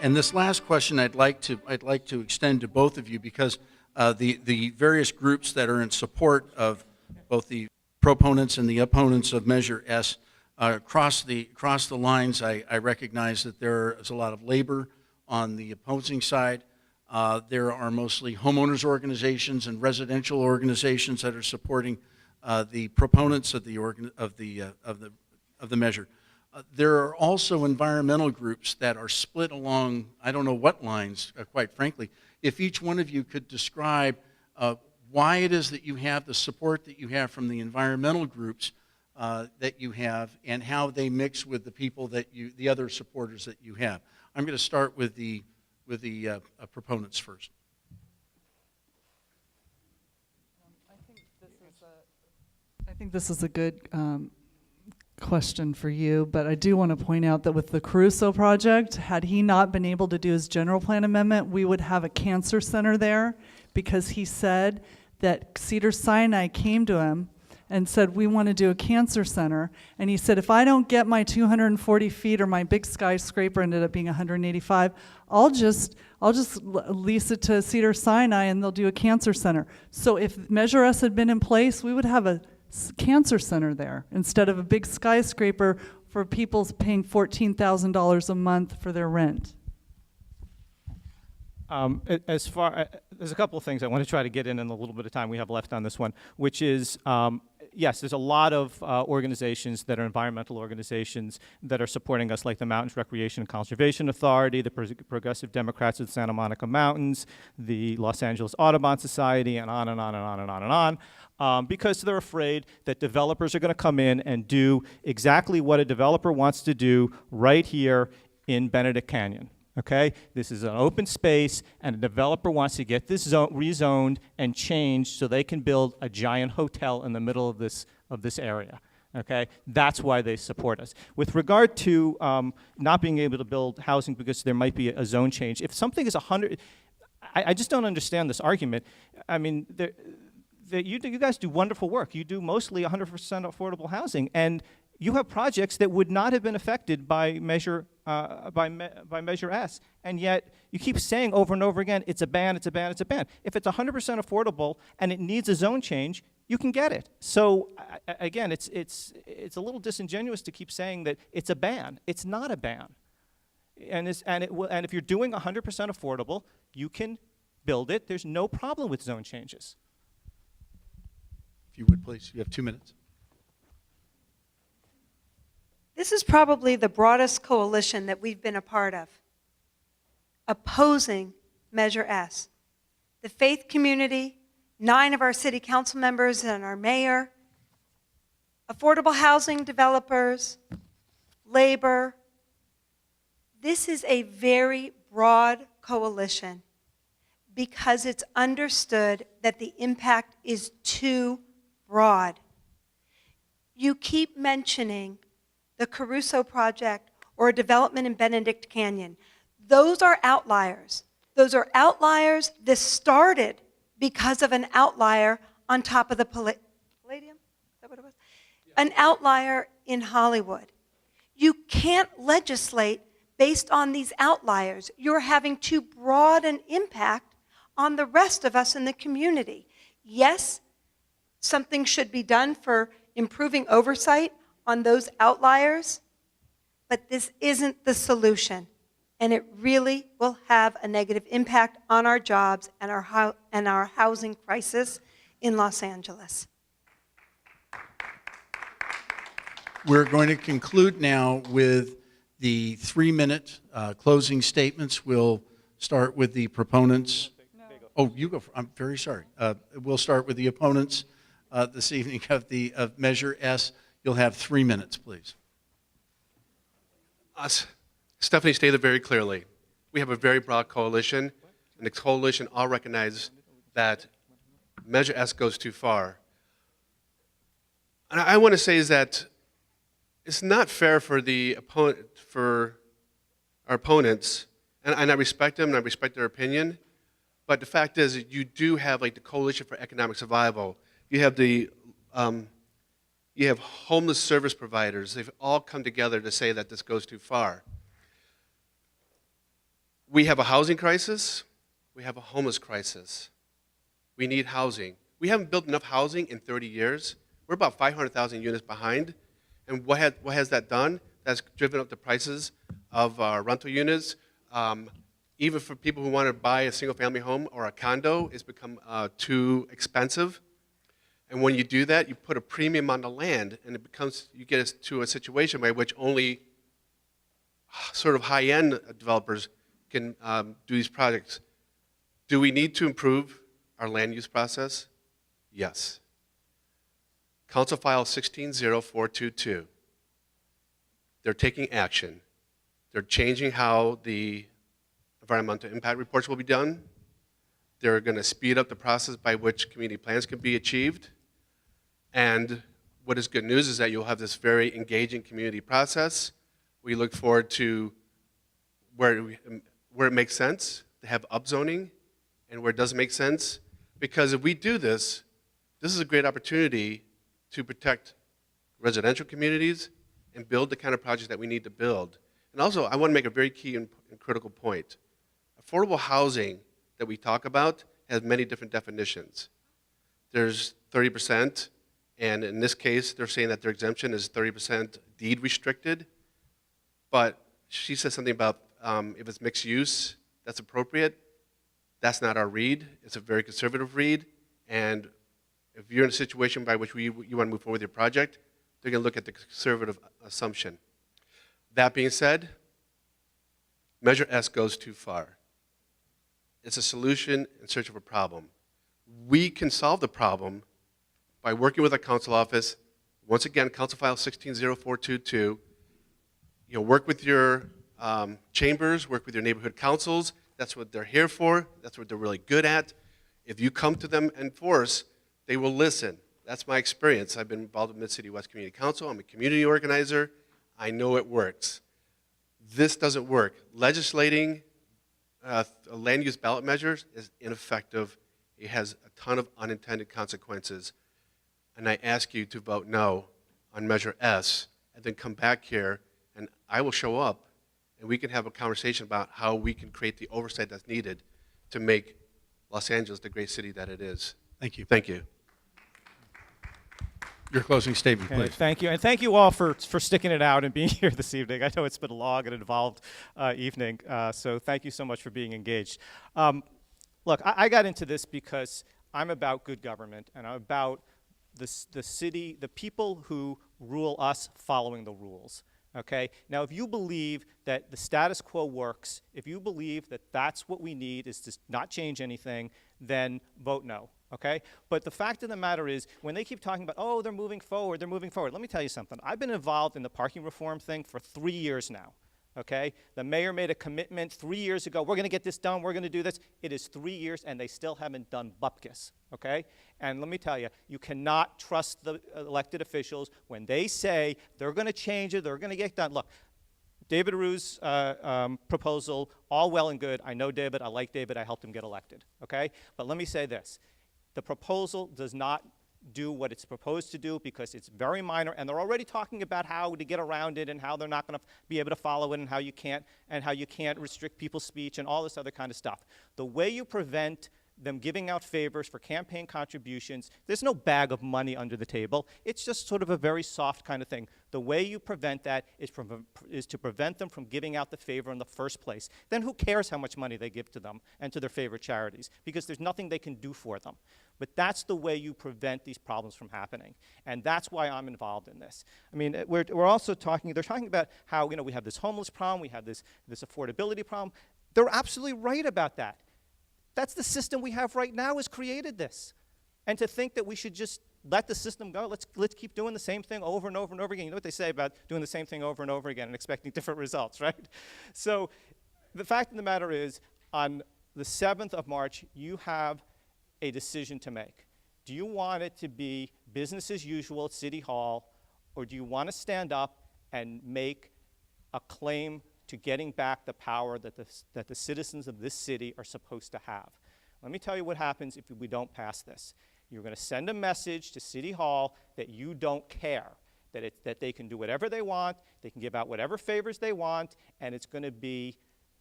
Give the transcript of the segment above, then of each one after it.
And this last question I'd like to extend to both of you, because the various groups that are in support of both the proponents and the opponents of Measure S across the lines. I recognize that there is a lot of labor on the opposing side. There are mostly homeowners organizations and residential organizations that are supporting the proponents of the measure. There are also environmental groups that are split along, I don't know what lines, quite frankly. If each one of you could describe why it is that you have the support that you have from the environmental groups that you have, and how they mix with the people the other supporters that you have. I'm going to start with the proponents first. I think this is a good question for you, but I do want to point out that with the Caruso project, had he not been able to do his general plan amendment, we would have a cancer center there, because he said that Cedars-Sinai came to him and said, we want to do a cancer center. And he said, if I don't get my 240 feet, or my big skyscraper ended up being 185, I'll just lease it to Cedars-Sinai and they'll do a cancer center. So if Measure S had been in place, we would have a cancer center there instead of a big skyscraper for people paying $14,000 a month for their rent. There's a couple of things I want to try to get in the little bit of time we have left on this one, which is, yes, there's a lot of organizations that are environmental organizations that are supporting us, like the Mountains Recreation and Conservation Authority, the Progressive Democrats of the Santa Monica Mountains, the Los Angeles Audubon Society, and on and on and on and on and on, because they're afraid that developers are going to come in and do exactly what a developer wants to do right here in Benedict Canyon. Okay, this is an open space, and a developer wants to get this rezoned and changed so they can build a giant hotel in the middle of this area. Okay, that's why they support us. With regard to not being able to build housing because there might be a zone change, if something is 100, I just don't understand this argument. I mean, you guys do wonderful work. You do mostly 100% affordable housing, and you have projects that would not have been affected by Measure S, and yet you keep saying over and over again, it's a ban, it's a ban, it's a ban. If it's 100% affordable and it needs a zone change, you can get it. So again, it's a little disingenuous to keep saying that it's a ban. It's not a ban, and if you're doing 100% affordable, you can build it. There's no problem with zone changes. If you would, please. You have 2 minutes. This is probably the broadest coalition that we've been a part of, opposing Measure S. The faith community, 9 of our city council members and our mayor, affordable housing developers, labor. This is a very broad coalition because it's understood that the impact is too broad. You keep mentioning the Caruso project or a development in Benedict Canyon. Those are outliers. Those are outliers. This started because of an outlier on top of the Palladium? Is that what it was? Yeah. An outlier in Hollywood. You can't legislate based on these outliers. You're having too broad an impact on the rest of us in the community. Yes, something should be done for improving oversight on those outliers, but this isn't the solution, and it really will have a negative impact on our jobs and our housing crisis in Los Angeles. We're going to conclude now with the 3-minute closing statements. We'll start with the proponents. No. Oh, you go. I'm very sorry. We'll start with the opponents this evening of Measure S. You'll have 3 minutes, please. Stephanie stated very clearly, we have a very broad coalition, and the coalition all recognize that Measure S goes too far. And I want to say is that it's not fair for our opponents, and I respect them and I respect their opinion, but the fact is that you do have like the Coalition for Economic Survival. You have you have homeless service providers. They've all come together to say that this goes too far. We have a housing crisis. We have a homeless crisis. We need housing. We haven't built enough housing in 30 years. We're about 500,000 units behind. And what has that done? That's driven up the prices of rental units. Even for people who want to buy a single-family home or a condo, it's become too expensive. And when you do that, you put a premium on the land, and it becomes, you get us to a situation by which only sort of high-end developers can do these projects. Do we need to improve our land use process? Yes. Council File 160422. They're taking action. They're changing how the environmental impact reports will be done. They're going to speed up the process by which community plans can be achieved. And what is good news is that you'll have this very engaging community process. We look forward to where it makes sense to have upzoning and where it doesn't make sense. Because if we do this, this is a great opportunity to protect residential communities and build the kind of projects that we need to build. And also, I want to make a very key and critical point. Affordable housing that we talk about has many different definitions. There's 30%, and in this case, they're saying that their exemption is 30% deed restricted. But she said something about if it's mixed use, that's appropriate. That's not our read. It's a very conservative read. And if you're in a situation by which you want to move forward with your project, they're going to look at the conservative assumption. That being said, Measure S goes too far. It's a solution in search of a problem. We can solve the problem by working with our council office. Once again, Council File 160422. Work with your chambers, work with your neighborhood councils. That's what they're here for. That's what they're really good at. If you come to them in force, they will listen. That's my experience. I've been involved with Mid-City West Community Council. I'm a community organizer. I know it works. This doesn't work. Legislating land use ballot measures is ineffective. It has a ton of unintended consequences. And I ask you to vote no on Measure S, and then come back here, and I will show up, and we can have a conversation about how we can create the oversight that's needed to make Los Angeles the great city that it is. Thank you. Thank you. Your closing statement, Okay, please. thank you, and thank you all for sticking it out and being here this evening. I know it's been a long and involved evening, so thank you so much for being engaged. Look, I got into this because I'm about good government, and I'm about the city, the people who rule us following the rules. Okay? Now, if you believe that the status quo works, if you believe that that's what we need is to not change anything, then vote no. Okay? But the fact of the matter is, when they keep talking about, oh, they're moving forward, let me tell you something. I've been involved in the parking reform thing for 3 years now. Okay? The mayor made a commitment 3 years ago, we're going to get this done, we're going to do this. It is 3 years, and they still haven't done bupkis. Okay? And let me tell you, you cannot trust the elected officials when they say they're going to change it, they're going to get it done. Look, David Rue's proposal, all well and good. I know David, I like David, I helped him get elected. Okay? But let me say this. The proposal does not do what it's proposed to do because it's very minor, and they're already talking about how to get around it and how they're not going to be able to follow it and how you can't restrict people's speech and all this other kind of stuff. The way you prevent them giving out favors for campaign contributions, there's no bag of money under the table. It's just sort of a very soft kind of thing. The way you prevent that is to prevent them from giving out the favor in the first place. Then who cares how much money they give to them and to their favorite charities? Because there's nothing they can do for them. But that's the way you prevent these problems from happening. And that's why I'm involved in this. I mean, we're also talking, they're talking about how, we have this homeless problem, we have this affordability problem. They're absolutely right about that. That's the system we have right now has created this. And to think that we should just let the system go, let's keep doing the same thing over and over and over again. You know what they say about doing the same thing over and over again and expecting different results, right? So the fact of the matter is, on the 7th of March, you have a decision to make. Do you want it to be business as usual at City Hall, or do you want to stand up and make a claim to getting back the power that the citizens of this city are supposed to have? Let me tell you what happens if we don't pass this. You're going to send a message to City Hall that you don't care, that they can do whatever they want, they can give out whatever favors they want, and it's going to be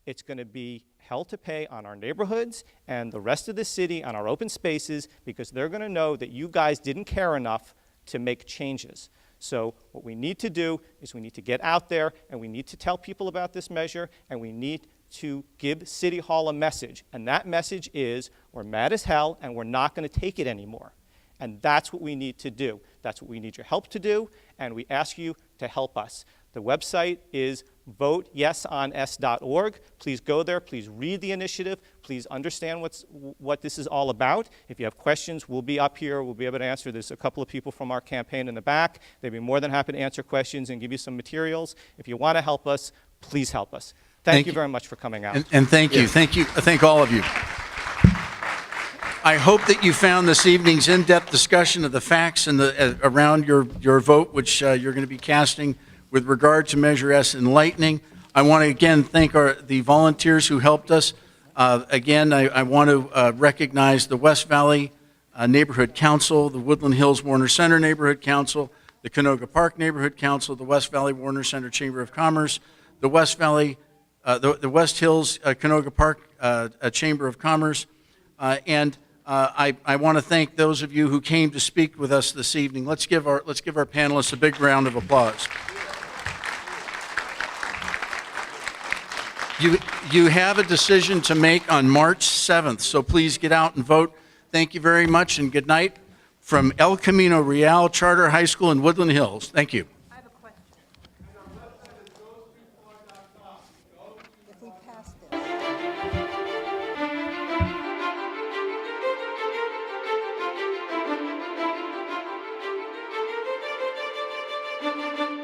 It's going to be hell to pay on our neighborhoods and the rest of the city on our open spaces, because they're going to know that you guys didn't care enough to make changes. So what we need to do is we need to get out there and we need to tell people about this measure, and we need to give City Hall a message. And that message is, we're mad as hell and we're not going to take it anymore. And that's what we need to do. That's what we need your help to do, and we ask you to help us. The website is voteyesons.org. Please go there. Please read the initiative. Please understand what this is all about. If you have questions, we'll be up here. We'll be able to answer. There's a couple of people from our campaign in the back. They'd be more than happy to answer questions and give you some materials. If you want to help us, please help us. Thank you very much for coming out. And thank you. Thank you. Thank all of you. I hope that you found this evening's in-depth discussion of the facts and around your vote, which you're going to be casting with regard to Measure S enlightening. I want to again thank the volunteers who helped us. Again, I want to recognize the West Valley Neighborhood Council, the Woodland Hills Warner Center Neighborhood Council, the Canoga Park Neighborhood Council, the West Valley Warner Center Chamber of Commerce, the West Valley, the West Hills Canoga Park Chamber of Commerce, and I want to thank those of you who came to speak with us this evening. Let's give our panelists a big round of applause. You have a decision to make on March 7th, so please get out and vote. Thank you very much, and good night from El Camino Real Charter High School in Woodland Hills. Thank you. I have a question. If we pass this.